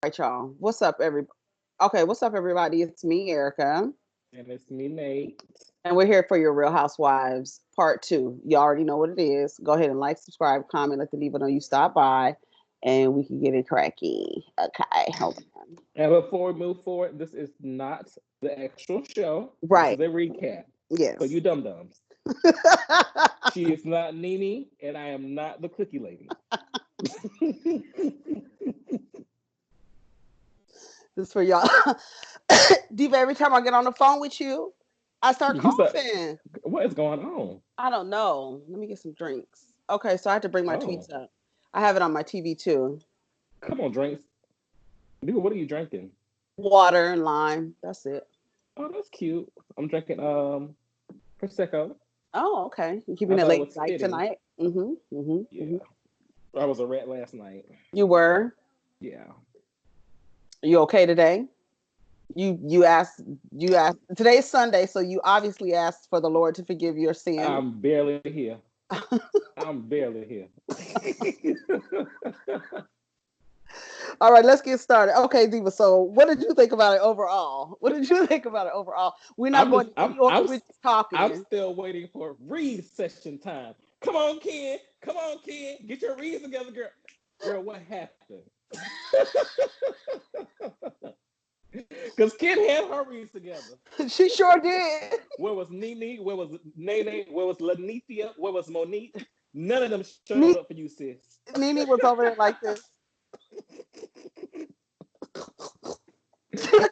Right, y'all. What's up, everybody? Okay, what's up, everybody? It's me, Erica, And it's me, Nate. and we're here for your Real Housewives Part 2. You already know what it is. Go ahead and like, subscribe, comment, let the people know you stop by, and we can get it cracking. Okay, hold on. And before we move forward, this is not the actual show. This is Right. a recap for Yes. you dum dums. She is not Nene, and I am not the cookie lady. This is for y'all. Diva, every time I get on the phone with you, I start You said, coughing. what is going on? I don't know. Let me get some drinks. Okay, so I have to bring my Oh, tweets up. I have it on my TV too. come on, drinks. Dude, what are you drinking? Water and lime. That's it. Oh, that's cute. I'm drinking prosecco. Oh, okay. You I keeping it thought it late was night fitting. tonight? Mm-hmm. Mm-hmm. Yeah, Mm-hmm. I was a rat last night. You were. Yeah, You okay today? You asked today's Sunday, so you obviously asked for the Lord to forgive your sin. I'm barely here. I'm barely here. All right, let's get started. Okay, Diva. So what did you think about it overall? What did you think about it overall? We're not I'm going just in any order, I'm we're just I'm talking. still waiting for read session time. Come on, Ken. Come on, Ken. Get your reads together, girl. Girl, what happened? Because Ken had her reads together. She sure did. Where was Nene? Where was Nene? Where was Lanithia? Where was Monique? None of them showed Ne- up for you, sis. Nene was over there like this.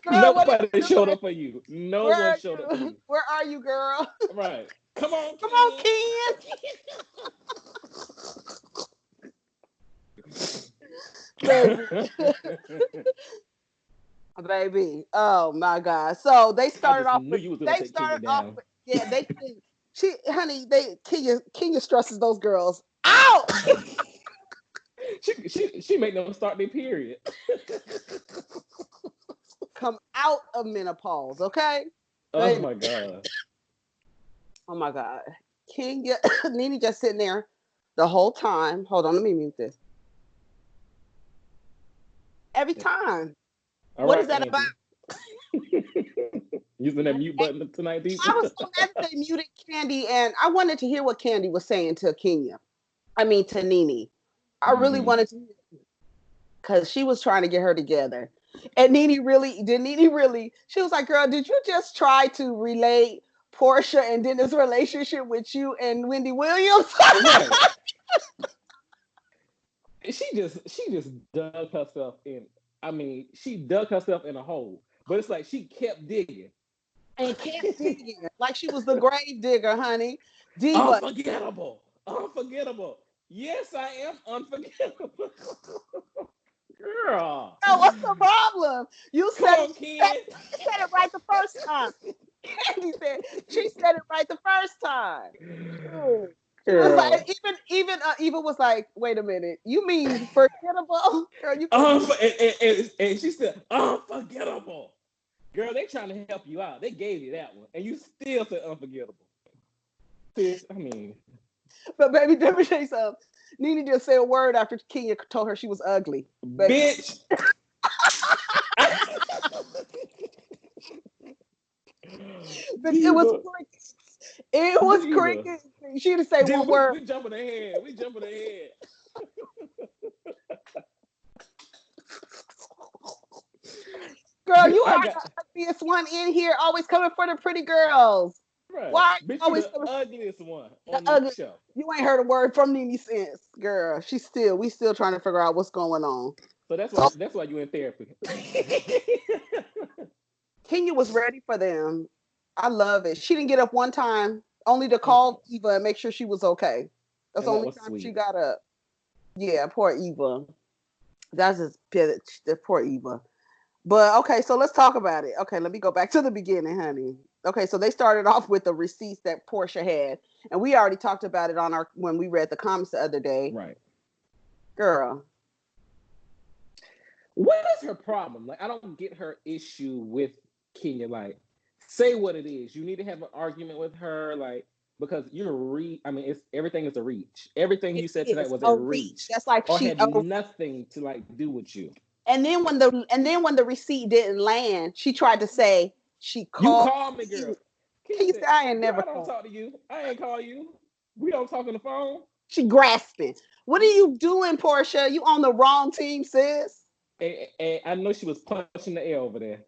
Girl, what are Nobody you showed doing? up for you. No Where one are showed up for you? you. Where are you, girl? Right. Come on, Come on, Ken. Ken. Baby. Baby. Oh my God. So they I started just off knew with you was gonna they take Kenya started off down. with yeah, they she honey, they Kenya stresses those girls out. She make them start their period. Come out of menopause, okay? Oh Baby. my god. Oh my God. Kenya Nene just sitting there the whole time. Hold on, let me mute this. Every time. All What is right, that about? Andy. Using that mute button tonight, Diva. I was so mad that they muted Candy, and I wanted to hear what Candy was saying to Kenya. I mean, to Nene. I really Hmm. wanted to, because she was trying to get her together. And Nene really, she was like, girl, did you just try to relate Portia and Dennis' relationship with you and Wendy Williams? Right. She just dug herself in. I mean, she dug herself in a hole. But it's like she kept digging. And kept digging like she was the grave digger, honey. Diva. Unforgettable. Unforgettable. Yes, I am unforgettable. Girl. Girl, what's the problem? You Come said it, on, Ken. you said it right the first time. Candy said she said it right the first time. Shoot. She was like, Girl. even was like, wait a minute, you mean forgettable? Girl, you could And she said, unforgettable. Girl, they trying to help you out. They gave you that one. And you still said unforgettable. Sis, I mean, but baby, let me tell you something. Nene just said a word after Kenya told her she was ugly. Baby. bitch. But it was Diva. crickets. It was Diva. crickets. She didn't say Diva, one word. we jumping ahead. We jumping ahead. Girl, you Bitch, I are got the ugliest one in here, always coming for the pretty girls. right. Why are you Bitch, you always the coming ugliest one for the on this ugly? show. You ain't heard a word from Nene since, girl. We still trying to figure out what's going on. So So that's why you in therapy. Kenya was ready for them. I love it. She didn't get up one time, only to Mm-mm. call Eva and make sure she was okay. That's the And that only was time she sweet. got up. Yeah, poor Eva. That's just bitch. The poor Eva. But okay, so let's talk about it. Okay, let me go back to the beginning, honey. Okay, so they started off with the receipts that Portia had, and we already talked about it on our when we read the comments the other day. Right. Girl, What is her problem? Like, I don't get her issue with Kenya. Like, say what it is. You need to have an argument with her, like, because you're I mean, it's everything is a reach. Everything it you said tonight is was a a reach. reach, That's like or she had nothing to like do with you. And then when the receipt didn't land, she tried to say she You called call me, girl. you. Kenya Can you said, say I ain't girl, never I don't called? talk to you. I ain't call you. We don't talk on the phone. She grasping. What are you doing, Portia? You on the wrong team, sis. And I know she was punching the air over there.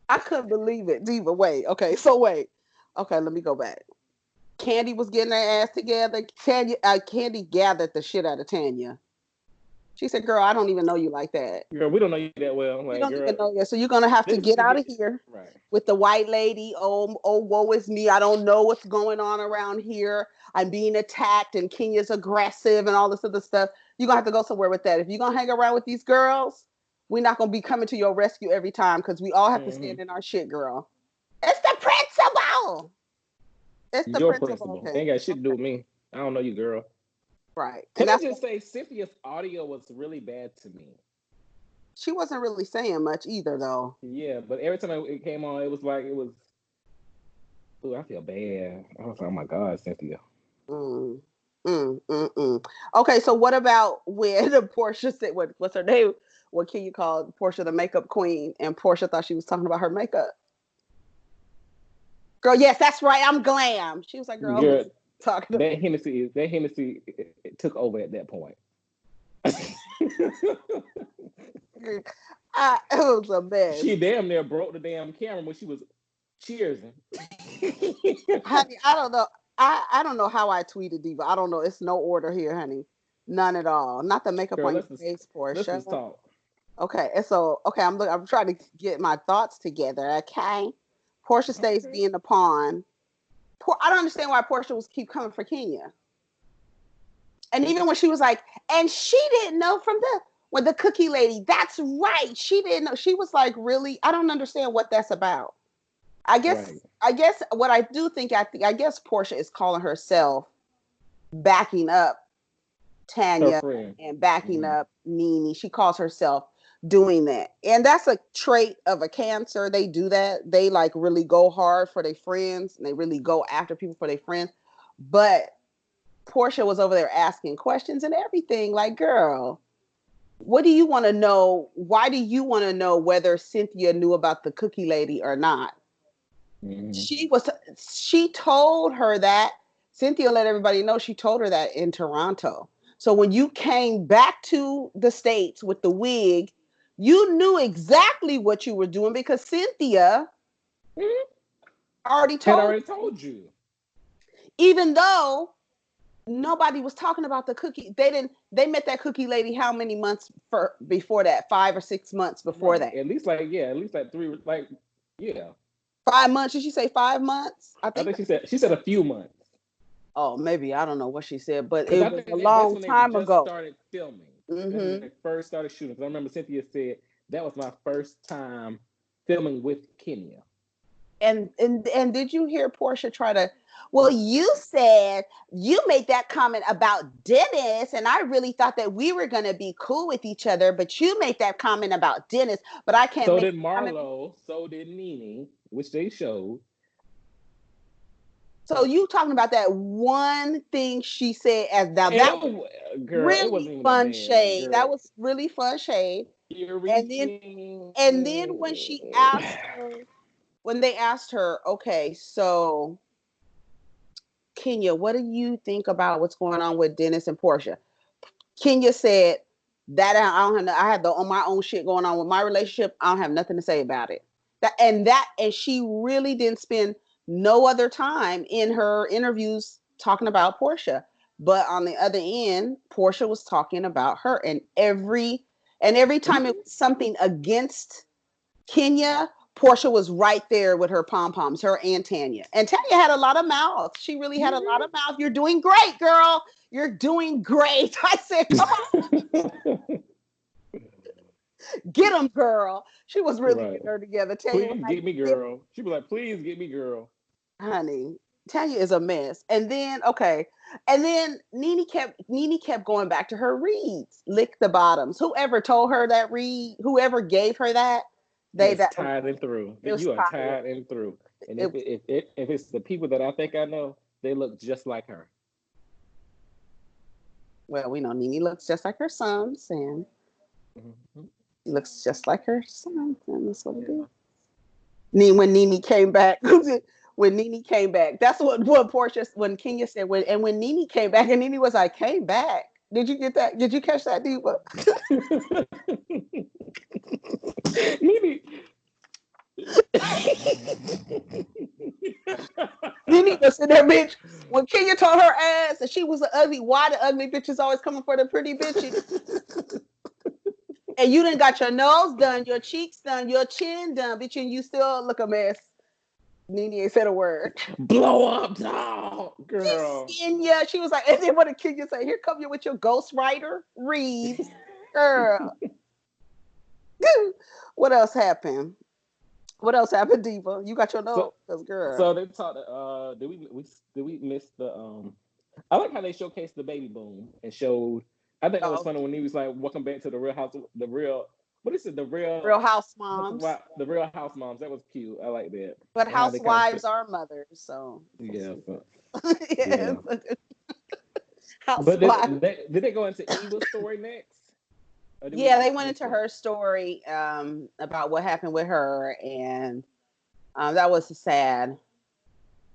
I couldn't believe it. Diva, wait. Okay, so wait. Okay, let me go back. Candy was getting her ass together. Candy gathered the shit out of Tanya. She said, "Girl, I don't even know you like that. Girl, we don't know you that well. We Like, don't girl, even know you. So you're gonna have to this is get the out of get here right. with the white lady. Oh, woe is me. I don't know what's going on around here. I'm being attacked, and Kenya's aggressive, and all this other stuff. You're gonna have to go somewhere with that. If you're gonna hang around with these girls, we're not gonna be coming to your rescue every time because we all have to stand in our shit, girl. It's the principal. It's the Your principal. principal. They Okay. ain't got shit to do Okay. with me. I don't know you, girl. Right. Can And I that's just what say Cynthia's audio was really bad to me? she wasn't really saying much either, though. Yeah, but every time it came on, it was like it was. Ooh, I feel bad. I was like, oh my God, Cynthia. Mm, mm. Okay, so what about when Portia said what's her name? What can you call Portia the makeup queen? And Portia thought she was talking about her makeup. Girl, yes, that's right. I'm glam. She was like, girl, I'm Girl, just talking about. that Hennessy took over at that point. It was a mess. She damn near broke the damn camera when she was cheersing. Honey, I don't know. I don't know how I tweeted Diva. I don't know. It's no order here, honey. None at all. Not the makeup Girl, on your face, let's Portia. just talk. Okay, and so I'm trying to get my thoughts together. Okay, Portia stays Okay. being the pawn. I don't understand why Portia was keep coming for Kenya. And even when she was like, and she didn't know from the cookie lady. That's right. She didn't know. She was like, really? I don't understand what that's about. I guess Right. I guess what I do think I guess Portia is calling herself backing up Her Tanya friend. and backing Mm-hmm. up Nene. She calls herself doing that. And that's a trait of a Cancer. They do that. They like really go hard for their friends and they really go after people for their friends. But Portia was over there asking questions and everything. Like, girl, what do you want to know? Why do you want to know whether Cynthia knew about the cookie lady or not? Mm-hmm. She told her that. Cynthia let everybody know she told her that in Toronto. So when you came back to the States with the wig, you knew exactly what you were doing because Cynthia Mm-hmm. already Had told already you, told you. even though nobody was talking about the cookie. They met that cookie lady how many months before that? 5 or 6 months before Right. that. At least like three, like, yeah. 5 months. Did she say 5 months? I I think think she said a few months. oh, maybe I don't know what she said, but Because it I was think a that's long when they time just ago. started filming. That's when Mm-hmm. they first started shooting. Because I remember Cynthia said that was my first time filming with Kenya. And did you hear Portia try to? Well, you said you made that comment about Dennis, and I really thought that we were gonna be cool with each other, but you made that comment about Dennis, but I can't So make did a comment. Marlo. So did Nene, which they showed. So you talking about that one thing she said as now And that was girl, it really wasn't even that fun bad. shade. That Girl, was really fun shade. you're And then reaching. and then when they asked her, okay, so Kenya, what do you think about what's going on with Dennis and Portia? Kenya said that I don't have I have on my own shit going on with my relationship. I don't have nothing to say about it. And she really didn't spend no other time in her interviews talking about Portia. But on the other end, Portia was talking about her, and every time it was something against Kenya, Portia was right there with her pom poms, her and Tanya. And Tanya had a lot of mouth. She really had a lot of mouth. You're doing great, girl. You're doing great. I said, come on, get them, girl. She was really Right. getting her together. Tanya was Please like, get me, girl. She'd be like, please get me, girl. honey, Tanya is a mess. And then, okay. And then Nene kept going back to her reads. Lick the bottoms. Whoever told her that read, whoever gave her that, It's that tied and through. it was You are tired. tied and through. And It was if it's the people that I think I know, they look just like her. Well, we know Nene looks just like her sons, and Mm-hmm. she looks just like her sons, and that's what it is. Yeah. When Nene came back, when Nene came back, that's what Portia when Kenya said when Nene came back, and Nene was like, came back. Did you get that? Did you catch that, Diva? Maybe. Nene was in there, bitch. When Kenya told her ass that she was an ugly, why the ugly bitches always coming for the pretty bitches? And you done got your nose done, your cheeks done, your chin done, bitch, and you still look a mess. Nene ain't said a word. Blow up, dog, girl. Kenya, she was like, and then what did Kenya say? Here come you with your ghostwriter, Reeves. Girl. What else happened? What else happened, Diva? You got your So, note? Cause girl. so they talked. Did we miss the? I like how they showcased the baby boom and showed. I think that was Oh, funny when he was like, "Welcome back to the Real House." The real. What is it? The real Real House house. Moms. The Real House Moms. That was cute. I like that. But And how they kind of housewives are mothers, so yeah, yes. yeah. But Housewives. did they go into Eva's story next, or did we Yeah, they went miss into that? her story about what happened with her, and that was sad.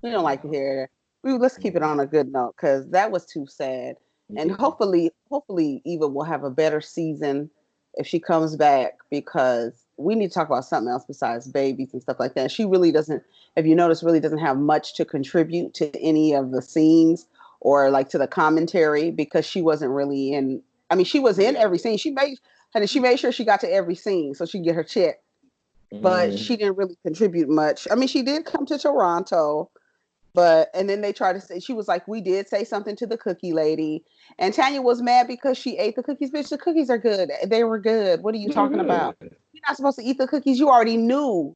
We don't like to Yeah. hear it. Let's keep it Yeah. on a good note because that was too sad. And Yeah. hopefully, Eva will have a better season if she comes back because we need to talk about something else besides babies and stuff like that. She really doesn't, if you notice, really doesn't have much to contribute to any of the scenes or like to the commentary because she wasn't really in. I mean, she was in Yeah. every scene. She made sure she got to every scene so she could get her check, but Mm-hmm. she didn't really contribute much. I mean, she did come to Toronto, but and then they tried to say she was like, we did say something to the cookie lady, and Tanya was mad because she ate the cookies. Bitch, the cookies are good. They were good. What are you They're talking about? good. You're not supposed to eat the cookies. You already knew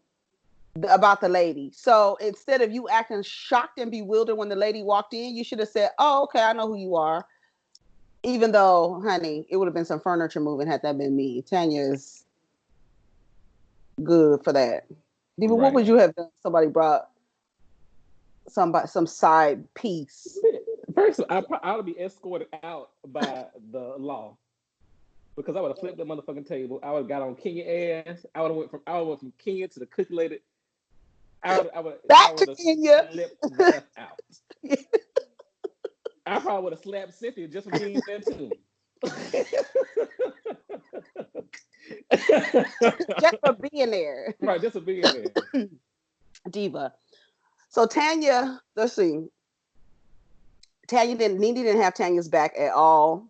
about the lady. So instead of you acting shocked and bewildered when the lady walked in, you should have said, "Oh, okay, I know who you are." Even though, honey, it would have been some furniture moving had that been me. Tanya is good for that. Even what Right. would you have done? If somebody brought some side piece. First, I would be escorted out by the law because I would have flipped the motherfucking table. I would have got on Kenya ass. I would went from Kenya to the cookie lady. I Back to would have Kenya. slipped the f out. I probably would have slapped Cynthia just for being there too. Just for being there. Right, just for being there. Diva. So Tanya, let's see. Nene didn't have Tanya's back at all.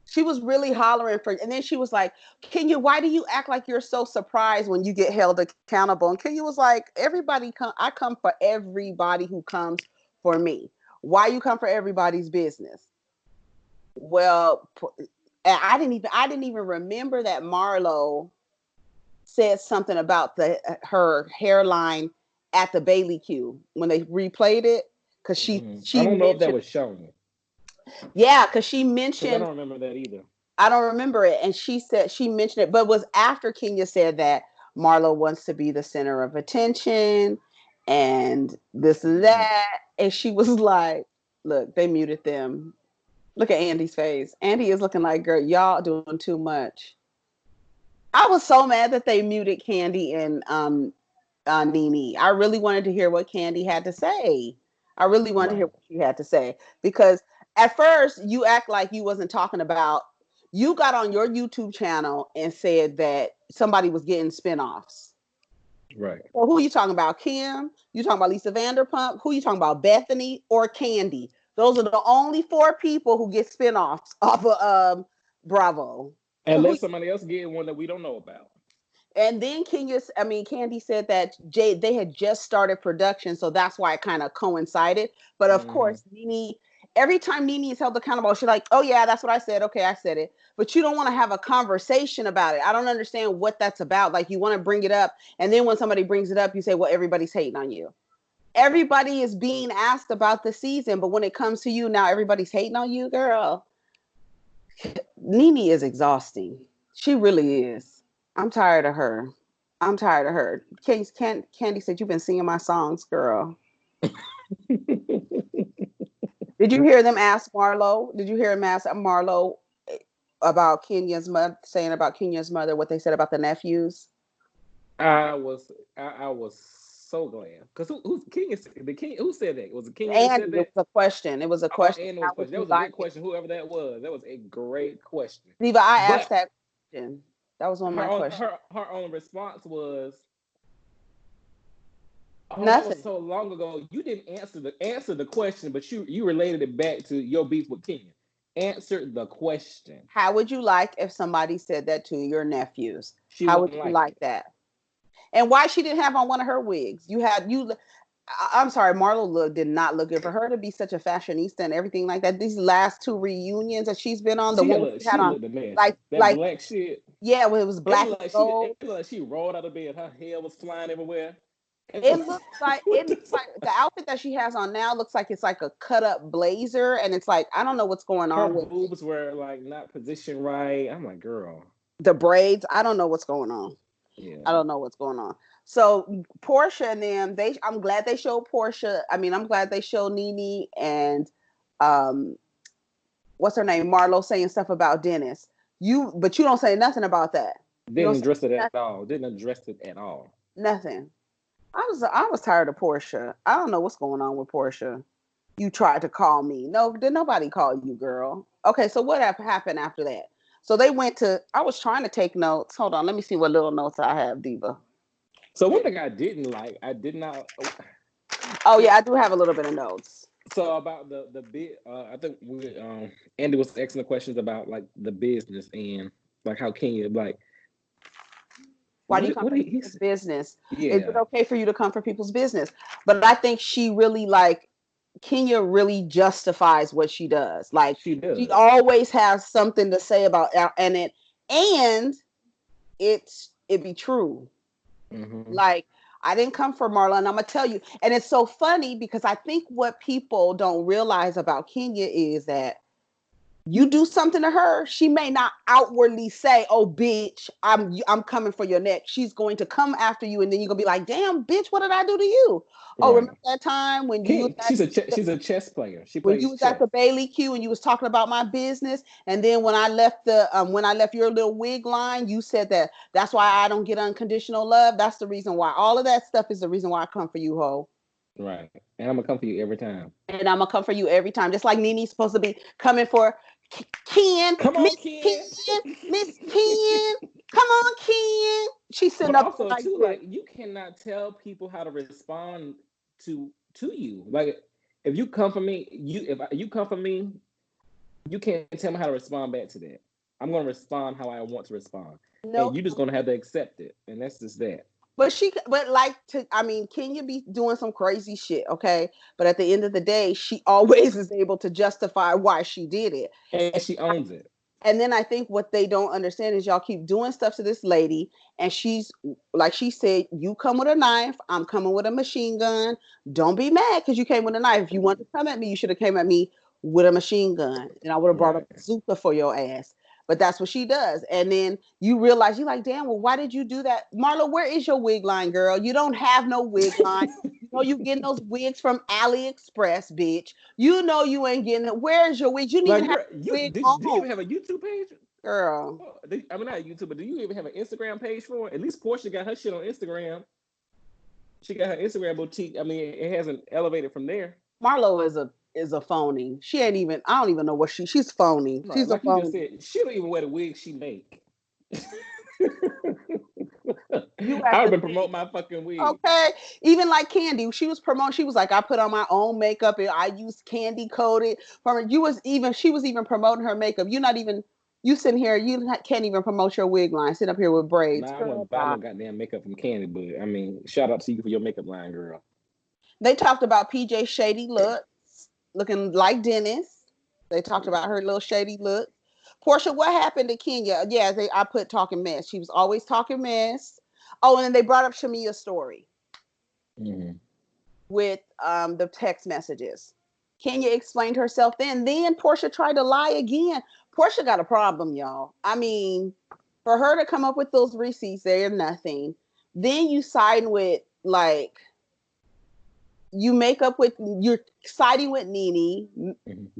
She was really hollering for, and then she was like, Kenya, why do you act like you're so surprised when you get held accountable? And Kenya was like, I come for everybody who comes for me. Why you come for everybody's business? Well, I didn't even remember that Marlo said something about the her hairline at the Bailey Q when they replayed it because I she don't know if that mentioned, was shown yeah, because she because I mentioned, don't remember that either. I don't remember it, and she said she mentioned it, but it was after Kenya said that Marlo wants to be the center of attention and this and Mm-hmm. that, and she was like, look, they muted them. Look at Andy's face. Andy is looking like, girl, y'all doing too much. I was so mad that they muted Candy and Nene. I really wanted to hear what Candy had to say. I really wanted to hear Right. what she had to say because at first you act like you wasn't talking about. You got on your YouTube channel and said that somebody was getting spinoffs. Right. Well, who are you talking about? Kim? You talking about Lisa Vanderpump? Who are you talking about? Bethany or Candy? Those are the only four people who get spinoffs off of Bravo. So who Unless somebody else getting one that we don't know about. And then Candy said that they had just started production, so that's why it kind of coincided. But of Mm-hmm. course, Nene, every time Nene is held accountable, she's like, "Oh yeah, that's what I said. Okay, I said it." But you don't want to have a conversation about it. I don't understand what that's about. Like you want to bring it up, and then when somebody brings it up, you say, "Well, everybody's hating on you." Everybody is being asked about the season, but when it comes to you, now everybody's hating on you, girl. Nene is exhausting. She really is. I'm tired of her. I'm tired of her. Candy said, you've been singing my songs, girl. Did you hear them ask Marlo? Did you hear him ask Marlo about Kenya's mother, saying about Kenya's mother, what they said about the nephews? I was so glad because who's King is the King who said that was it Kenya that And said it was that. a question. It was a Oh, question. and it How was a would question. That you was a like good it? question. Whoever that was a great question. Diva, I asked But that question. That was one of my questions. her only response was, "Oh, that was Nothing. so long ago. You didn't answer the question, but you related it back to your beef with Kenya. Answer the question. How would you like if somebody said that to your nephews? She How would wouldn't you like like it. that? And why she didn't have on one of her wigs? You had you. I'm sorry, did not look good for her to be such a fashionista and everything like that. These last two reunions that she's been on, the one she had She on, looked a mess. like That like black shit. yeah, when it was It black and looked like gold. she rolled out of bed. Her hair was flying everywhere. It looks like the outfit that she has on now looks like it's like a cut up blazer, and it's like I don't know what's going Her on with boobs were like not positioned right. I'm like, girl, the braids. I don't know what's going on. I yeah. don't know what's going on. So Portia and them, I'm glad they showed Portia. I mean, I'm glad they showed Nene and um what's her name, Marlo saying stuff about Dennis. But you don't say nothing about that. You don't Didn't say address it at nothing. all. Didn't address it at all. Nothing. I was tired of Portia. I don't know what's going on with Portia. You tried to call me. No, did nobody call you, girl? Okay, so what happened after that? So they went to. I was trying to take notes. Hold on, let me see what little notes I have, Diva. So one thing I didn't like, I did not. Oh yeah, I do have a little bit of notes. So about the bit, I think Andy was asking the questions about like the business and like how Kenya like Why do you come what for did he people's say? business? Is it Yeah, okay for you to come for people's business? But I think she really like Kenya really justifies what she does. Like she she does. always has something to say about and it be true. Hmm. Like I didn't come for Marla, and I'm gonna tell you. And it's so funny because I think what people don't realize about Kenya is that you do something to her, she may not outwardly say, "Oh, bitch, I'm coming for your neck." She's going to come after you, and then you're gonna be like, "Damn, bitch, what did I do to you?" Oh, remember Right. that time when you was at She's a chess player. She when you plays was at chess. the Bailey Q and you was talking about my business, and then when I left your little wig line, you said that's why I don't get unconditional love. That's the reason why. All of that stuff is the reason why I come for you, ho. Right. And I'm gonna come for you every time. And I'm gonna come for you every time, just like Nene's supposed to be coming for Ken, Come on, Miss kid. Ken, Miss Ken. Come on, Ken. She's sitting But up there also like too, this. like you cannot tell people how to respond to you. Like if you come for me, you come for me, you can't tell me how to respond back to that. I'm gonna respond how I want to respond, and No, you're just gonna have to accept it, and that's just that. but like I mean, Kenya be doing some crazy shit, okay? But at the end of the day, she always is able to justify why she did it. And she owns it. And then I think what they don't understand is y'all keep doing stuff to this lady, and she's like she said, "You come with a knife, I'm coming with a machine gun. Don't be mad because you came with a knife. If you want to come at me, you should have came at me with a machine gun, and I would have brought a Right. bazooka for your ass." But that's what she does, and then you realize you're like, "Damn, well, why did you do that, Marlo? Where is your wig line, girl? You don't have no wig line. You know you getting those wigs from AliExpress, bitch. You know you ain't getting it. Where's your wig? You didn't even Like, have girl, a wig do you on, even have a YouTube page? girl." Oh, I mean, not a YouTube, but do you even have an Instagram page for it? At least Portia got her shit on Instagram. She got her Instagram boutique. I mean, it hasn't elevated from there. Marlo is a phony. She ain't even. I don't even know what she's phony. Right, She's a like you just phony. said, she don't even wear the wig she make. You I have would to been think. promote my fucking wig. Okay, even like Candy, she was promoting. She was like, I put on my own makeup and I use candy coated. From you was even she was even promoting her makeup. You're not even you sitting here. Can't even promote your wig line. Sitting up here with braids, Nah, I girl. wouldn't buy Bye. no goddamn makeup from Candy, but I mean, shout out to you for your makeup line, girl. They talked about PJ shady looks, looking like Dennis. They talked about her little shady look. Portia, what happened to Kenya? Yeah, I put talking mess. She was always talking mess. Oh, and then they brought up Shamia's story Mm-hmm. with the text messages. Kenya explained herself then. Then Portia tried to lie again. Portia got a problem, y'all. I mean, for her to come up with those receipts, they're nothing. Then you side with like You make up with, you're siding with Nene,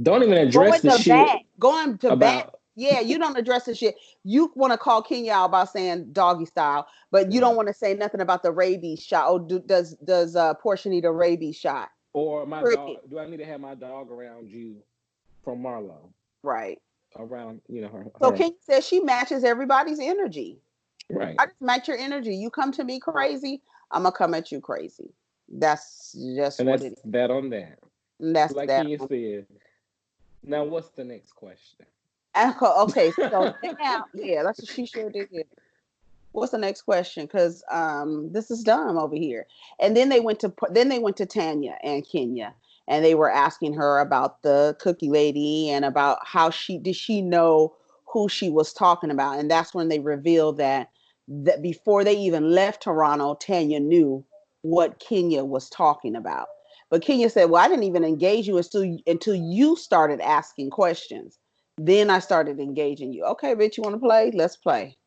Don't even address going the to bat, shit going to bat. about. Yeah, you don't address the shit. You want to call Kenya out about saying doggy style, but you don't Right. want to say nothing about the rabies shot. Oh, does Portia need a rabies shot? Or my dog. Cricket. Do I need to have my dog around you from Marlo? Right. Around, So her. Kenya says she matches everybody's energy. Right. I just match your energy. You come to me crazy, I'm gonna come at you crazy. That's just And what that's it is. that on that. And that's Like that. Kenya said. Now, what's the next question? Okay, so now, yeah, that's what she sure did. What's the next question? Because this is dumb over here. And then they went to Tanya and Kenya, and they were asking her about the cookie lady and about how she know who she was talking about, and that's when they revealed that before they even left Toronto, Tanya knew what Kenya was talking about. But Kenya said, "Well, I didn't even engage you until you started asking questions. Then I started engaging you." Okay, bitch, you want to play? Let's play.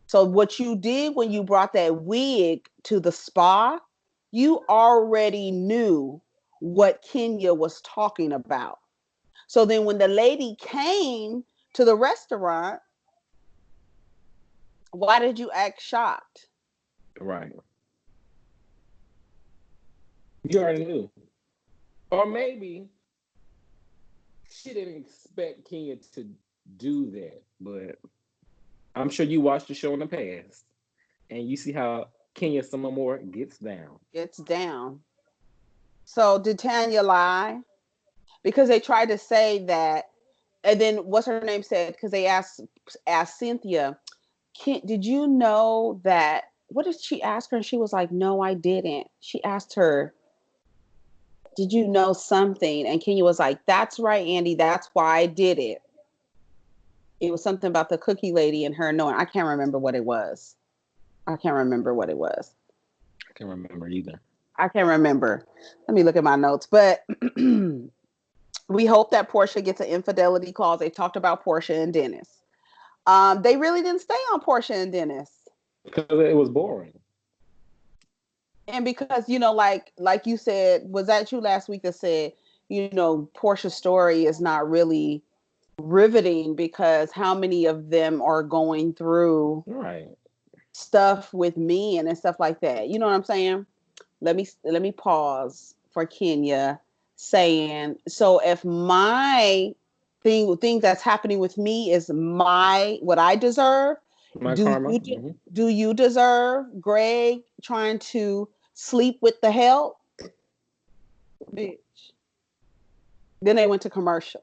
So what you did when you brought that wig to the spa, you already knew what Kenya was talking about. So then when the lady came to the restaurant, why did you act shocked? Right. You already knew. Or maybe she didn't expect Kenya to do that, but I'm sure you watched the show in the past and you see how Kenya some more gets down. It's down. So did Tanya lie? Because they tried to say that, and then what's her name said, because they asked Cynthia, did you know that, what did she ask her? And she was like, no, I didn't. She asked her, did you know something? And Kenya was like, that's right, Andy. That's why I did it. It was something about the cookie lady and her knowing. I can't remember what it was. I can't remember what it was. I can't remember either. I can't remember. Let me look at my notes. But we hope that Portia gets an infidelity clause. They talked about Portia and Dennis. They really didn't stay on Portia and Dennis. Because it was boring. And because, like you said, was that you last week that said, Portia's story is not really riveting because how many of them are going through Right. stuff with men and stuff like that. You know what I'm saying? Let me pause for Kenya saying, so if my thing that's happening with me is my what I deserve, My do karma. you do you deserve Greg trying to sleep with the help? Bitch. Then they went to commercial.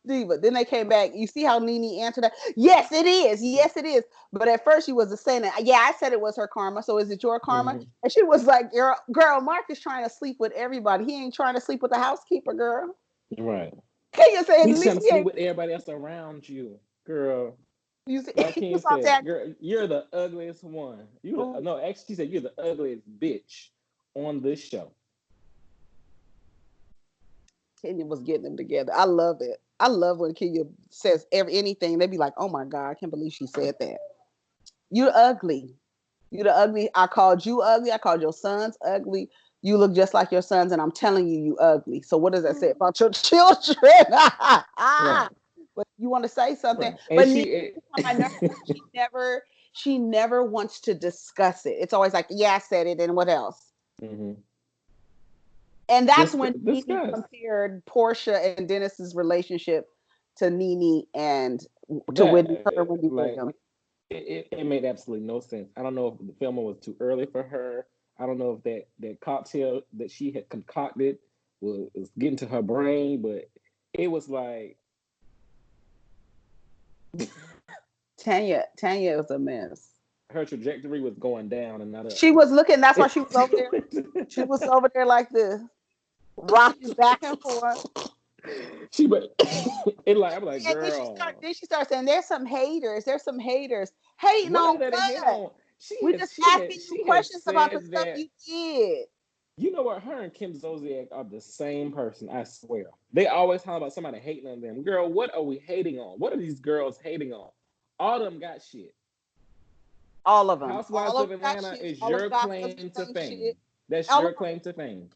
Diva. Then they came back. You see how Nene answered that? Yes, it is. Yes, it is. But at first she was saying that, yeah, I said it was her karma. So is it your karma? Mm-hmm. And she was like, girl, Mark is trying to sleep with everybody. He ain't trying to sleep with the housekeeper, girl. Right. Kenya said, at He's trying least to he sleep ain't. with everybody else around you, girl. You see, Like he Ken was off said, that. girl, you're the ugliest one. No, actually, she said you're the ugliest bitch on this show. Kenya was getting them together. I love it. I love when Kenya says anything. They be like, oh my God, I can't believe she said that. You're ugly. You the ugly. I called you ugly. I called your sons ugly. You look just like your sons, and I'm telling you, you ugly. So what does that say about your children? Right. But you want to say something? Right. And But Nene she. gets on my nerves because she never wants to discuss it. It's always like, yeah, I said it, and what else? Mm-hmm. And that's when Nene Discuss. compared Portia and Dennis's relationship to Nene and to That Wendy, her and Wendy like Williams. it made absolutely no sense. I don't know if the filming was too early for her. I don't know if that cocktail that she had concocted was getting to her brain, but it was like Tanya was a mess. her trajectory was going down and not up. She was looking. That's why she was over there. She was over there like this, rocking back and forth. But it like I'm like, And then she started. girl, Then she started saying, "There's some haters. There's some haters hating what on is that to hit what? on? We just asking you She has questions about the said stuff that. you did." You know what? Her and Kim Zolciak are the same person. I swear. They always talk about somebody hating on them. Girl, what are we hating on? What are these girls hating on? All of them got shit. All of them. Housewives All of of them got Atlanta shit. is All of them your got claim to husband fame. shit. That's All your of claim them. to fame.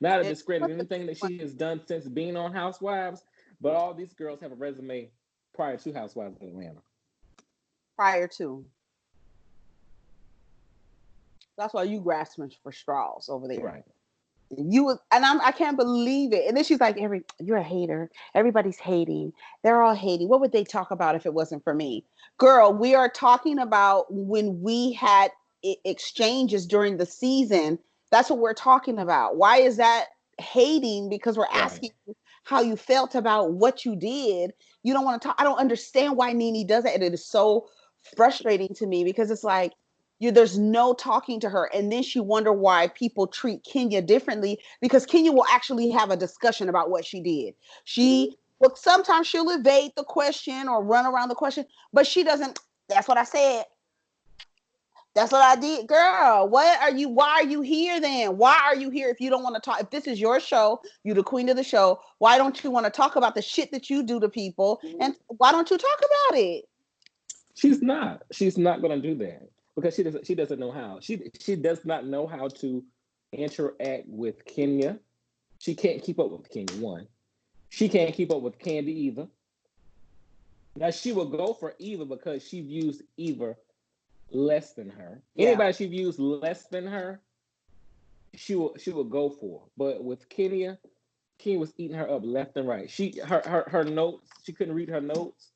Not to And discredit anything that she has done since being on Housewives, but all these girls have a resume prior to Housewives of Atlanta. prior to. That's why you grasping for straws over there. Right. You was, and I can't believe it. And then she's like, you're a hater. Everybody's hating. They're all hating. What would they talk about if it wasn't for me? Girl, we are talking about when we had exchanges during the season. That's what we're talking about. Why is that hating? Because we're Right. asking how you felt about what you did. You don't want to talk. I don't understand why Nene does that. And it is so frustrating to me because it's like, there's no talking to her, and then she wonder why people treat Kenya differently because Kenya will actually have a discussion about what she did. She well, sometimes she'll evade the question or run around the question, but she doesn't. That's what I said. That's what I did, girl. What are you? Why are you here then? Why are you here if you don't want to talk? If this is your show, you the queen of the show. Why don't you want to talk about the shit that you do to people? And why don't you talk about it? She's not. She's not going to do that because she doesn't. She doesn't know how. She does not know how to interact with Kenya. She can't keep up with Kenya. One, she can't keep up with Candy either. Now she will go for Eva because she views Eva less than her. Yeah, Anybody she views less than her, she will go for. But with Kenya, Kenya was eating her up left and right. Her notes. She couldn't read her notes.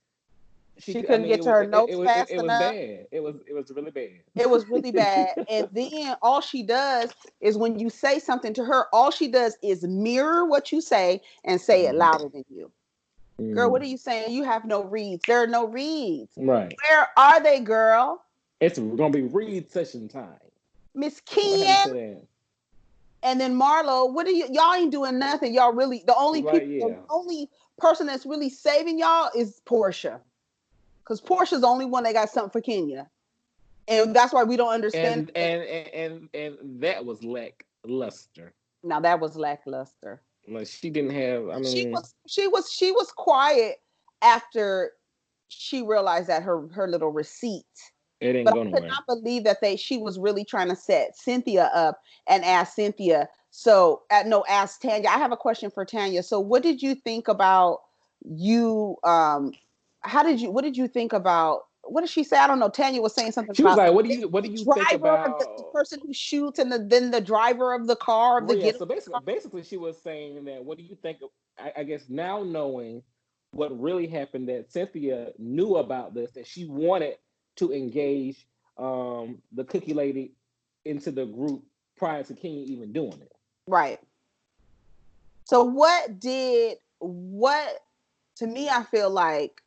she I couldn't mean, get to her notes it fast was enough. bad. It was really It was really bad. bad. And then all she does is when you say something to her, all she does is mirror what you say and say it louder than you. Girl, what are you saying? You have no reads. There are no reads. Right. Where are they, girl? It's gonna be read session time. Miss What happened Ken to that? and then Marlo, what are y'all ain't doing nothing. Y'all really Right, yeah. the only person that's really saving y'all is Portia. Because Portia's the only one that got something for Kenya. And that's why we don't understand. And that was lackluster. Now that was lackluster. Like she didn't have. I mean, She was quiet after she realized that her little receipt. it didn't But go I could nowhere. not believe that she was really trying to set Cynthia up and ask Cynthia. So no, ask Tanya. I have a question for Tanya. So what did you think about you? What did you think about what did she say? I don't know. Tanya was saying something She was about like, what do the you think driver of the about? person who shoots and then the driver of the car of the Well, yeah. get. So basically, she was saying that. What do you think? I guess now knowing what really happened, that Cynthia knew about this, that she wanted to engage the cookie lady into the group prior to Kenya even doing it. Right. So what to me I feel like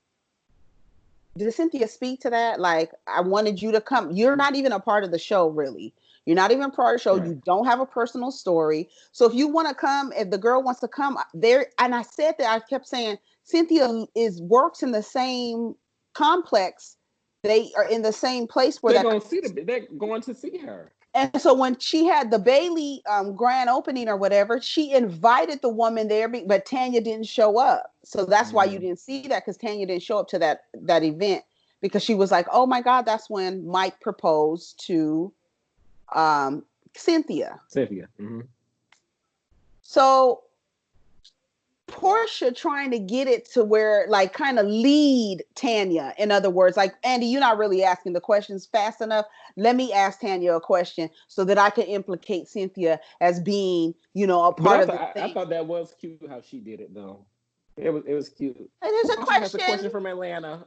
did Cynthia speak to that? Like, I wanted you to come. You're not even a part of the show, really. You're not even part of the show. Right. You don't have a personal story. So if you want to come, if the girl wants to come there, and I said that, I kept saying Cynthia works in the same complex. They are in the same place where They're that. gonna see they're going to see her. And so when she had the Bailey grand opening or whatever, she invited the woman there, but Tanya didn't show up. So that's why you Mm-hmm. didn't see that because Tanya didn't show up to that event because she was like, "Oh my God, that's when Mike proposed to um, Cynthia." Cynthia. Mm-hmm. So Portia trying to get it to where, like, kind of lead Tanya. In other words, like, Andy, you're not really asking the questions fast enough. Let me ask Tanya a question so that I can implicate Cynthia as being, a But part of the I thing. thought that was cute how she did it though. It was cute. And there's a Portia has a question. question from Atlanta.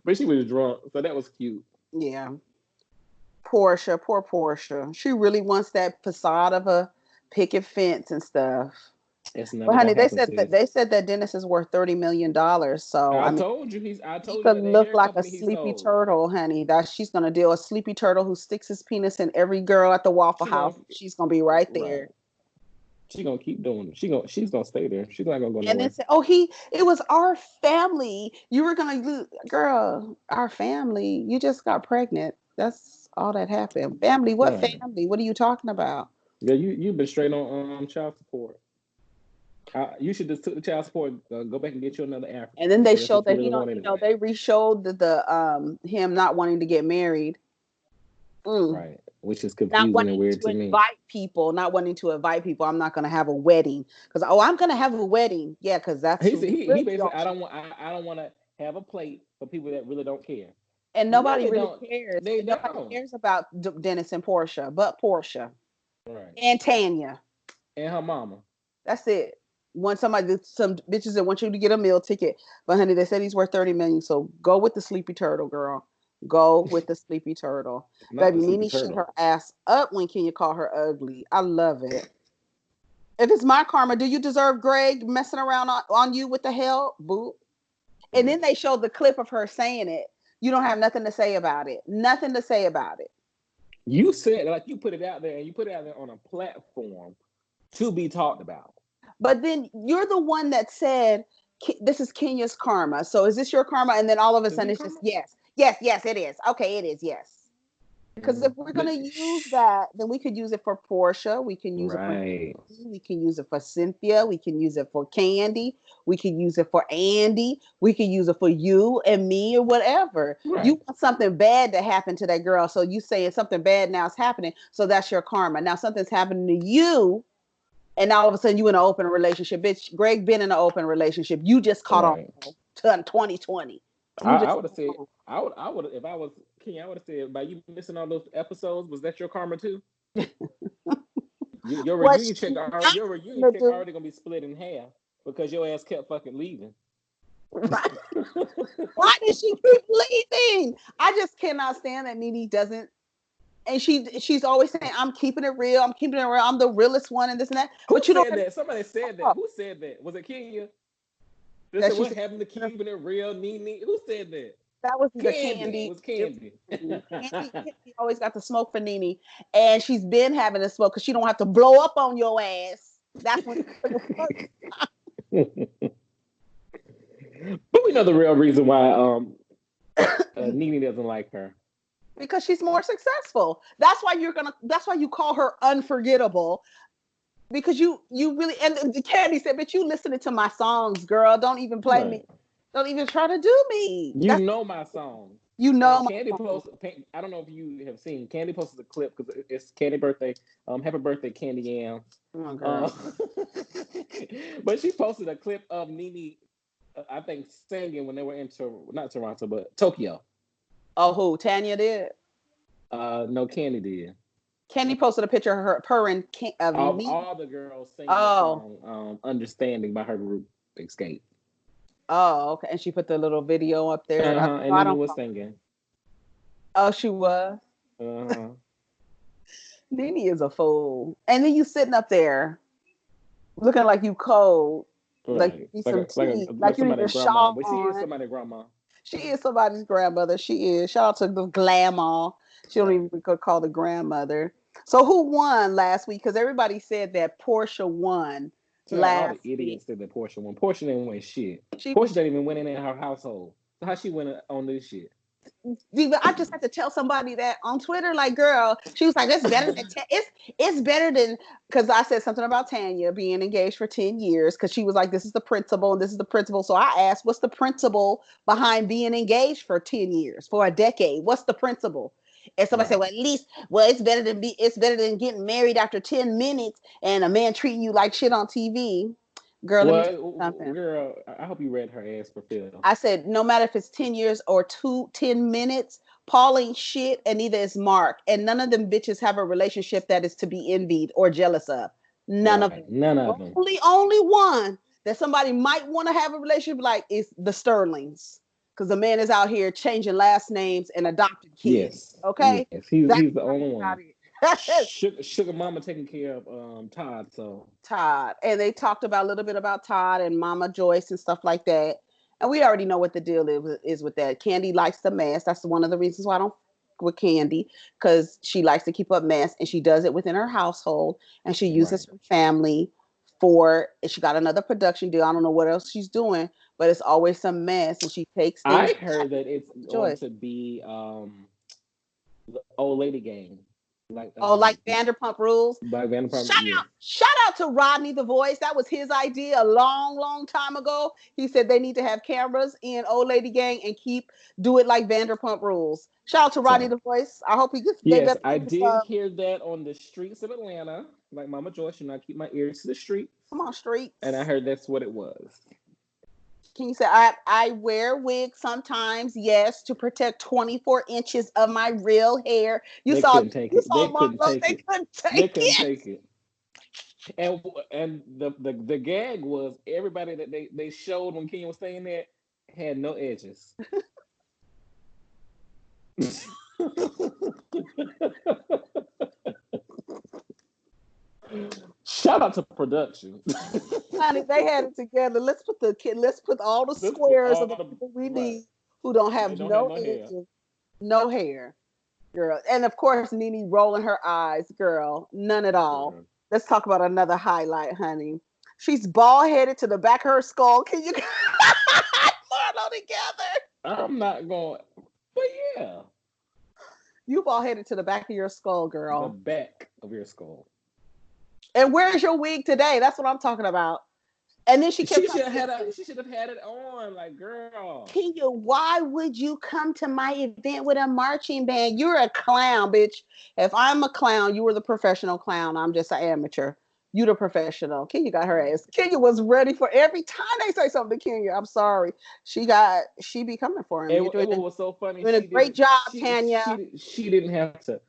But she was drunk, so that was cute. Yeah, Portia, poor Portia. She really wants that facade of a picket fence and stuff. It's But never honey, gonna happen, sis. they said that Dennis is worth $30 million. So I mean. I He told you could that the look hair like a company he sleepy sold. turtle, honey. That she's gonna deal a sleepy turtle who sticks his penis in every girl at the Waffle She gonna House. She's gonna be right right. there. She gonna keep doing it. She's gonna stay there. She's not gonna go And then nowhere. say, "Oh, it was our family. You were gonna lose, girl, our family. You just got pregnant. That's all that happened. Family? What Right. family? What are you talking about? Yeah, you've been straight on child support. You should just took the child support, go back and get you another African. And then they That's what showed you that really want anyway. they re-showed the him not wanting to get married. Right, which is Not confusing and wanting weird to to me. invite people, not wanting to invite people. I'm not going to have a wedding because I'm going to have a wedding. Yeah, because that's He said he really basically all I she. don't want I don't want to have a plate for people that really don't care. And No, nobody they really don't. cares. They And nobody don't. cares about Dennis and Portia, but Portia Right. and Tanya. And her mama. That's it. When some bitches that want you to get a meal ticket, but honey, they said he's worth 30 million. So go with the sleepy turtle, girl. Go with the sleepy turtle, Not baby. the sleepy Nene shut turtle. her ass up when Kenya called her ugly. I love it. If it's my karma, do you deserve Greg messing around on you with the hell, boo? And then they showed the clip of her saying it. You don't have nothing to say about it. Nothing to say about it. You said like you put it out there and you put it out there on a platform to be talked about. But then you're the one that said this is Kenya's karma. So is this your karma? And then all of a Is sudden it it's just karma? yes, yes, yes, it is. Okay, it is yes. Because if we're But gonna use that, then we could use it for Portia. We can use it for right. Nikki, we can use it for Cynthia. We can use it for Candy. We can use it for Andy. We can use it for you and me or whatever. Right. You want something bad to happen to that girl, so you saying something bad now is happening. So that's your karma. Now something's happening to you, and all of a sudden you in an open relationship. Bitch, Greg been in an open relationship. You just caught on Right. to 2020. You I just would have said I would if I was King, I would have said by you missing all those episodes, was that your karma too? Your what reunion check she's already not your reunion gonna check do. already gonna be split in half because your ass kept fucking leaving. Right. Why did she keep leaving? I just cannot stand that Nene doesn't. And she's always saying, "I'm keeping it real. I'm keeping it real. I'm the realest one," and this and that. Who But you don't said have that? Somebody said that. to Who said that? Was it Kenya? They that said she what said happened to keeping it real, Nene? Who said that? that was either Candy. It Candy. was It was Candy. Candy. Candy always got the smoke for Nene, and she's been having the smoke because she don't have to blow up on your ass. That's when the smoke. But we know the real reason why Nene doesn't like her. Because she's more successful. That's why That's why you call her unforgettable. Because you really and Candy said, "But you listening to my songs, girl. Don't even play me. Right. Don't even try to do me." You That's know my song. you And know my Candy song. posted. I don't know if you have seen. Candy posted a clip because it's Candy birthday. Happy birthday, Candy Yam. Oh, Uh, girl. but she posted a clip of Nene, I think, singing when they were in not Toronto, but Tokyo. Oh, who? Tanya did. No, Candy did. Candy posted a picture of her and of Of me. all the girls singing the Oh, song "Understanding" by her group Escape. oh, okay. And she put the little video up there. And I Nene don't. was singing. Oh, she was. Uh-huh. Nene is a fool. And then you sitting up there looking like you cold, like you Right, need some tea, like like you need a somebody's grandma, shawl but she is on. somebody's grandma. She is somebody's grandmother. She is. Shout out to the grandma. She don't Right. even call the grandmother. So who won last week? Because everybody said that Portia won So all the last week. idiots said that Portia won. Portia didn't win shit. She Portia was. didn't even win in her household. So how she win on this shit? I just had to tell somebody that on Twitter, like, girl, she was like, it's better than it's better than because I said something about Tanya being engaged for 10 years because she was like, this is the principle and this is the principle. So I asked, what's the principle behind being engaged for 10 years, for a decade? What's the principle? And somebody said, Right. well, at least, it's better than getting married after 10 minutes and a man treating you like shit on TV. Girl, let me tell you Well, something. girl, I hope you read her ass for Phil. I said, no matter if it's 10 years or 10 minutes, Paul ain't shit and neither is Mark. And none of them bitches have a relationship that is to be envied or jealous of. None of Right. them. None The of them. only one that somebody might want to have a relationship like is the Sterlings. Because the man is out here changing last names and adopting kids. Yes. Okay? Yes. That's He's the only about one. it. Sugar Mama taking care of Todd. So Todd. And they talked about a little bit about Todd and Mama Joyce and stuff like that. And we already know what the deal is with that. Candy likes the mask. That's one of the reasons why I don't with Candy, because she likes to keep up mess and she does it within her household and she uses right. her family for she got another production deal. I don't know what else she's doing, but it's always some mess and she takes I things back. heard that it's going Joyce. to be the old lady gang. Like Oh, like Vanderpump Rules. Vanderpump, yeah. Shout out to Rodney the Voice. That was his idea a long time ago. He said they need to have cameras in Old Lady Gang and do it like Vanderpump Rules. Shout out to Rodney So the Voice. I hope they yes, better I give me did some. hear that on the streets of Atlanta. Like Mama Joyce, I keep my ears to the streets. Come on, And I streets. heard that's what it was. Can you say I wear wigs sometimes? Yes, to protect 24 inches of my real hair. They couldn't take You it. They saw couldn't Marlo. take They it. couldn't They take couldn't it. take it. And the gag was everybody that they showed when King was saying that had no edges. Shout out to production. Honey, they had it together. Let's put all the Let's put squares of all the the people we right. need who don't They have don't have no no hair. edges, no hair, girl. And of course, Nene rolling her eyes, girl. None at all. Girl. Let's talk about another highlight, honey. She's bald headed to the back of her skull. Can you Marlo together? I'm not going, but yeah, You bald headed to the back of your skull, the girl. back of your skull. And where's your wig today? That's what I'm talking about. And then she kept coming. She should have had it on, like girl. Kenya, why would you come to my event with a marching band? You're a clown, bitch. If I'm a clown, you were the professional clown. I'm just an amateur. You the professional. Kenya got her ass. Kenya was ready for every time they say something to Kenya. I'm sorry. She be coming for him. It was so funny. Doing a great job, Tanya. She didn't have to.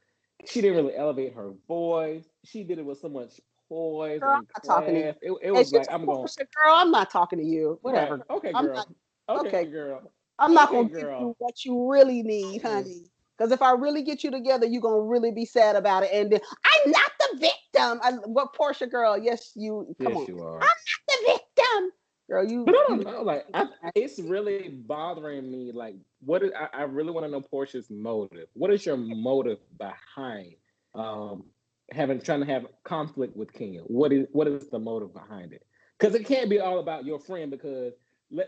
She didn't really elevate her voice. She did it with so much poise Girl, I'm and not talking to you. class. It And was she like told I'm going. Portia, girl, I'm not talking to you. Right. Whatever. Okay, I'm girl. not Okay, okay. girl. I'm not Okay, gonna give you girl. what you really need, honey. Because if I really get you together, you're gonna really be sad about it. And then I'm not the victim. What Portia girl? Yes, you come Yes, on. you I'm are. not the victim. Girl, But I don't you know. Like, it's really bothering me. Like, I really want to know Portia's motive. What is your motive behind um trying to have conflict with Kenya? What is the motive behind it? Because it can't be all about your friend. Because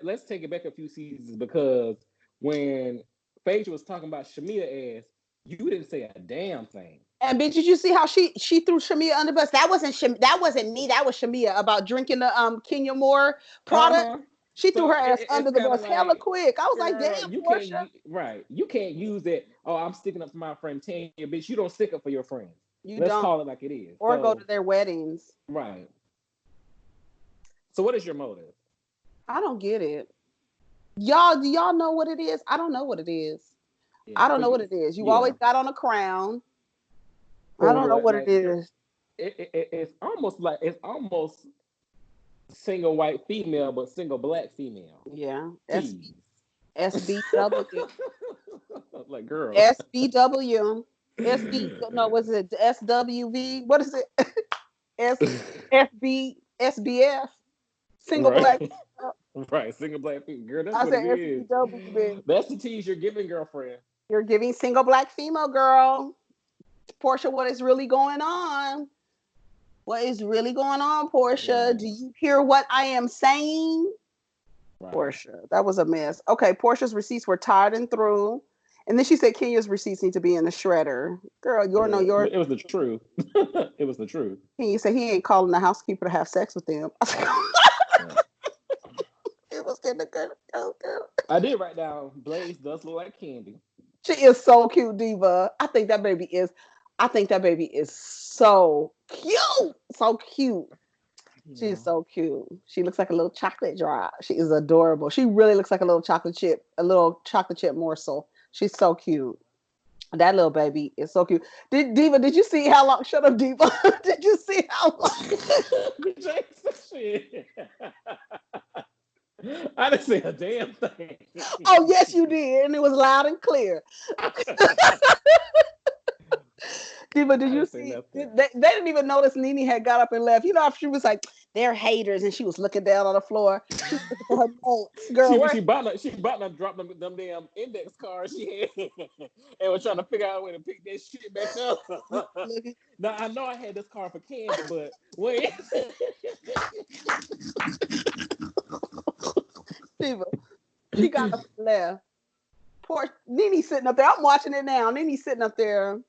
let's take it back a few seasons. Because when Phaedra was talking about Shamia ass, you didn't say a damn thing. and bitch, did you see how she threw Shamia under the bus? That wasn't me. That was Shamia about drinking the Kenya Moore product. Uh-huh. She threw So her ass it's under the kind of bus hella like, quick. I was like, girl, damn, you can't Portia. right. You can't use that. Oh, I'm sticking up for my friend Tanya, bitch. You don't stick up for your friends. You Let's don't. call it like it is. Or go to So their weddings. right. So what is your motive? I don't get it. Y'all, do y'all know what it is? I don't know what it is. Yeah, I don't know cause what it is. You yeah, always got on a crown. I don't know or what it like is. it's almost single white female, but single black female. Yeah. Tease. SBW. Like girl. SBW. No, what's it? SWV. What is it? S SBF. Single black. Right. Right, single black female. Girl, that's I what it said is. SBW, bitch. That's the tease you're giving, girlfriend. You're giving single black female girl. Portia, what is really going on? What is really going on, Portia? Right. Do you hear what I am saying? Right. Portia, that was a mess. Okay, Portia's receipts were tied and through. And then she said Kenya's receipts need to be in the shredder. Girl, your It was the truth. It was the truth. Kenya said he ain't calling the housekeeper to have sex with them. Yeah. It was getting a good go. I did write down Blaze does look like Candy. She is so cute, Diva. I think that baby is so cute. So cute. She is so cute. She looks like a little chocolate drop. She is adorable. She really looks like a little chocolate chip morsel. She's so cute. That little baby is so cute. Diva, did you see how long? Shut up, Diva. Did you see how long? Shit. I didn't say a damn thing. Oh, yes, you did. And it was loud and clear. Diva, did you see? They didn't even notice Nene had got up and left. You know, she was like, they're haters. And she was looking down on the floor. She was looking for her notes. Girl, she about to drop them damn index cards she had and was trying to figure out a way to pick that shit back up. Now, I know I had this card for Candy, but wait. Diva, she got up and left. Poor Nene sitting up there. I'm watching it now. Nene sitting up there.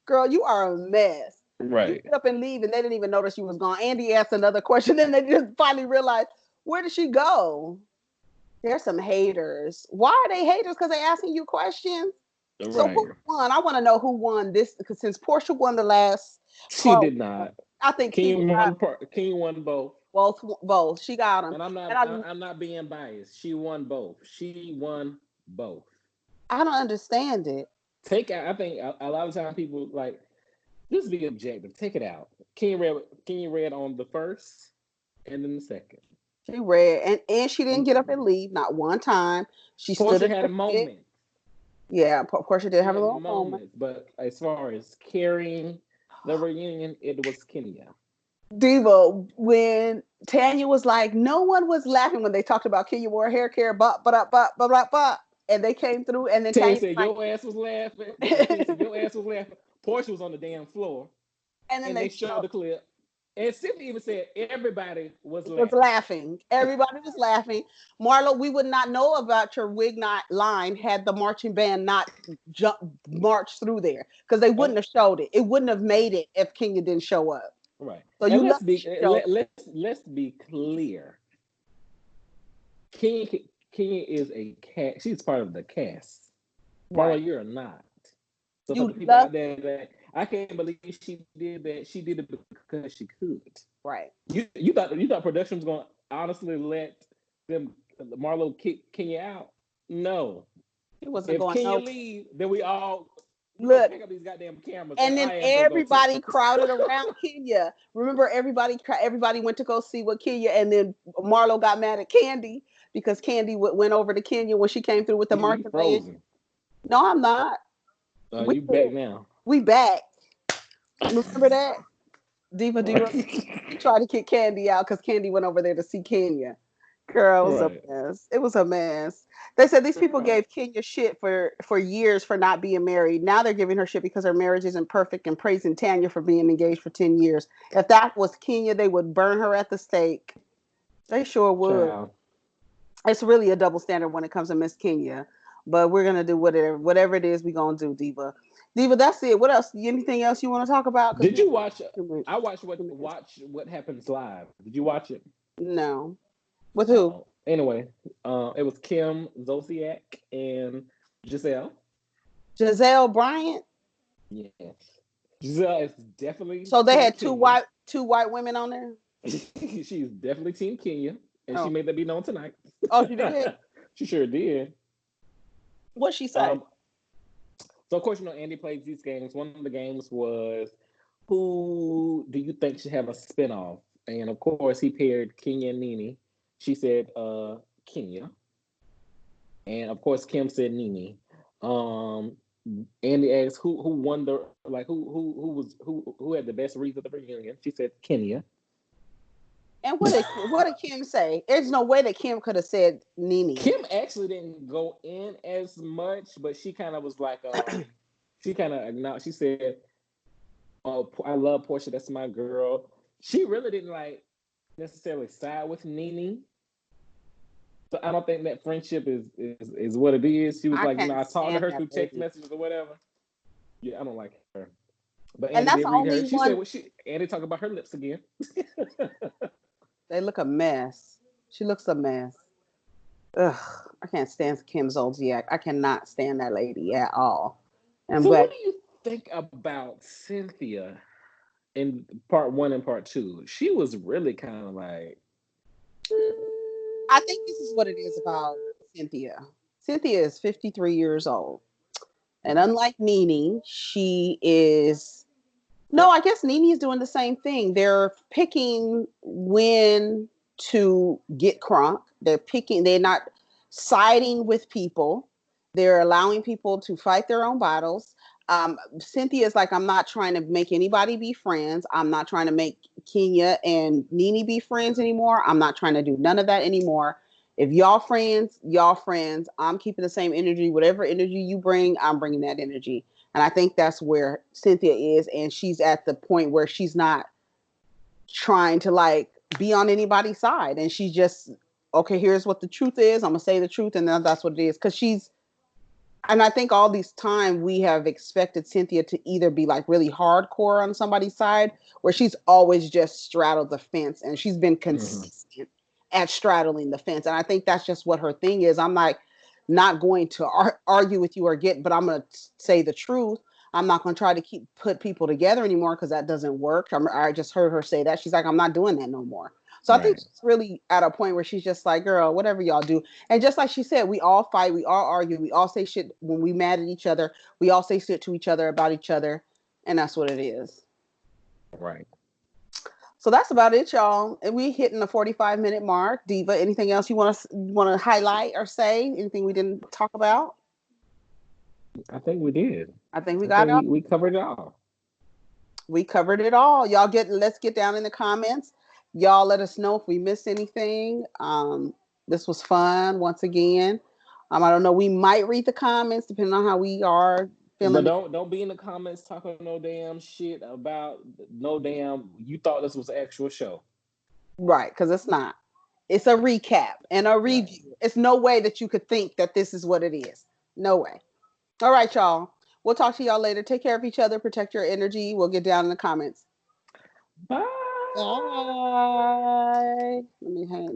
Girl, you are a mess. You Right. get up and leave, and they didn't even notice you was gone. Andy asked another question, and they just finally realized, where did she go? There's some haters. Why are they haters? Because they asking you questions. So Right. who won? I want to know who won this, because since Portia won the last She part, did not. I think Kenya King got won part. King won both. both. She got them, And I'm and not. I'm not being biased. She won both. She won both. I don't understand it. Take out. I think a lot of times people like just be objective. Take it out. King read on the first and then the second. She read, and she didn't get up and leave not one time. She stood Portia in had her a shit. moment. Yeah, of course she did She have a had little moment. moments, but as far as carrying the reunion, it was Kenya. Diva, when Tanya was like, no one was laughing when they talked about Kenya wore hair care, but, and they came through, and then Tanya Tanya said was your ass was laughing. Kenya said like, your ass was laughing. Portia was on the damn floor, and then and they they showed the clip. And Cynthia even said everybody was was laughing. laughing. Everybody was laughing. Marlo, we would not know about your wig knot line had the marching band not marched through there, because they And wouldn't have showed it. It wouldn't have made it if Kenya didn't show up. right. So And you lucky she showed up. let's be clear. King King is a cat. She's part of the cast. Right. Marlo, you're not. So for You the people lucky. out there that I can't believe she did that, she did it because she could. Right. You thought production was gonna honestly let them Marlo kick Kenya out? No. She wasn't If going Kenya nowhere. leave, then we gonna Look, pack up these goddamn cameras, and and then I am gonna go too. everybody crowded around Kenya. Remember, everybody went to go see what Kenya, and then Marlo got mad at Candy because Candy went over to Kenya when she came through with the You marching band. frozen. No, I'm not. We You back now. we back. Remember that? Diva. She tried to kick Candy out because Candy went over there to see Kenya. Girl, it was a Right. mess. It was a mess. They said these people gave Kenya shit for years for not being married. Now they're giving her shit because her marriage isn't perfect and praising Tanya for being engaged for 10 years. If that was Kenya, they would burn her at the stake. They sure would. Child. It's really a double standard when it comes to Miss Kenya. But we're gonna do whatever it is we're gonna do, Diva. Diva, that's it. What else? Anything else you want to talk about? Because Did we you watch? too much. I watched Too much. what happens live. Did you watch it? No. With who? Oh, anyway, it was Kim Zolciak and Giselle. Giselle Bryant. Yes, Giselle is definitely So they Team had Kenya. two white women on there. She's definitely Team Kenya, and she Oh, made that be known tonight. oh, she did. She sure did. What'd she say? Um, so of course, Andy plays these games. One of the games was who do you think should have a spinoff? And of course, he paired Kenya and Nene. She said Kenya, and of course, Kim said Nene. Um, Andy asked who won the like who had the best reads of the reunion. She said Kenya. And what did Kim say? There's no way that Kim could have said Nene. Kim actually didn't go in as much, but she kind of was like, she kind of acknowledged. She said, "Oh, I love Portia. That's my girl." She really didn't like necessarily side with Nene, so I don't think that friendship is what it is. She was I like, can't I talked to stand her that through text lady. messages or whatever. Yeah, I don't like her. But And Andy that's did the read her. only She said, one. "What she?" Andy talked about her lips again. They look a mess. She looks a mess. Ugh, I can't stand Kim Zolciak. I cannot stand that lady at all. And So, what but do you think about Cynthia in part one and part two? She was really kind of like, I think this is what it is about Cynthia. Cynthia is 53 years old. And right, unlike Nene, she is. No, I guess Nene is doing the same thing. They're picking when to get crunk. They're not siding with people. They're allowing people to fight their own battles. Cynthia's like, I'm not trying to make anybody be friends. I'm not trying to make Kenya and Nene be friends anymore. I'm not trying to do none of that anymore. If y'all friends, y'all friends. I'm keeping the same energy. Whatever energy you bring, I'm bringing that energy. And I think that's where Cynthia is. And she's at the point where she's not trying to like be on anybody's side. And she's just, okay, here's what the truth is. I'm going to say the truth. And then that's what it is. Because she's And I think all this time we have expected Cynthia to either be like really hardcore on somebody's side, where she's always just straddled the fence, and she's been Mm-hmm. consistent at straddling the fence. And I think that's just what her thing is. I'm like, not going to argue with you or but I'm going to say the truth. I'm not going to try to put people together anymore because that doesn't work. I just heard her say that. She's like, I'm not doing that no more. So I think Right. she's really at a point where she's just like, girl, whatever y'all do. And just like she said, we all fight, we all argue, we all say shit when we mad at each other. We all say shit to each other about each other, and that's what it is. Right. So that's about it, y'all. And we hitting the 45-minute mark. Diva, anything else you want to highlight or say? Anything we didn't talk about? I think we did. I think we I got think it. we covered it all. We covered it all. Y'all let's get down in the comments. Y'all let us know if we missed anything. This was fun once again. I don't know. We might read the comments depending on how we are But feeling. don't be in the comments talking no damn shit about no damn. You thought this was an actual show, Right, because it's not. It's a recap and a right? review. It's no way that you could think that this is what it is. No way. All right, y'all. We'll talk to y'all later. Take care of each other. Protect your energy. We'll get down in the comments. Bye. Bye. Let me hang.